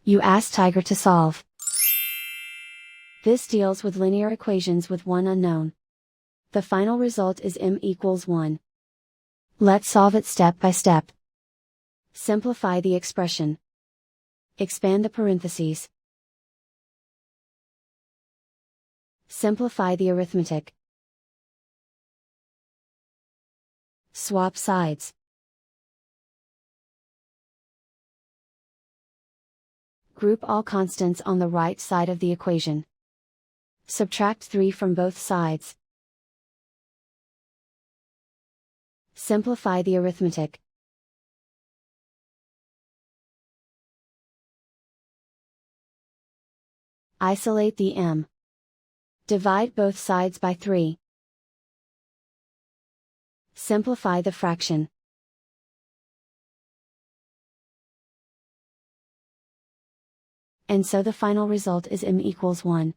You ask Tiger to solve. This deals with linear equations with one unknown. The final result is m=1. Let's solve it step by step. Simplify the expression. Expand the parentheses. Simplify the arithmetic. Swap sides. Group all constants on the right side of the equation. Subtract 3 from both sides. Simplify the arithmetic. Isolate the m. Divide both sides by 3. Simplify the fraction. And so the final result is m=1.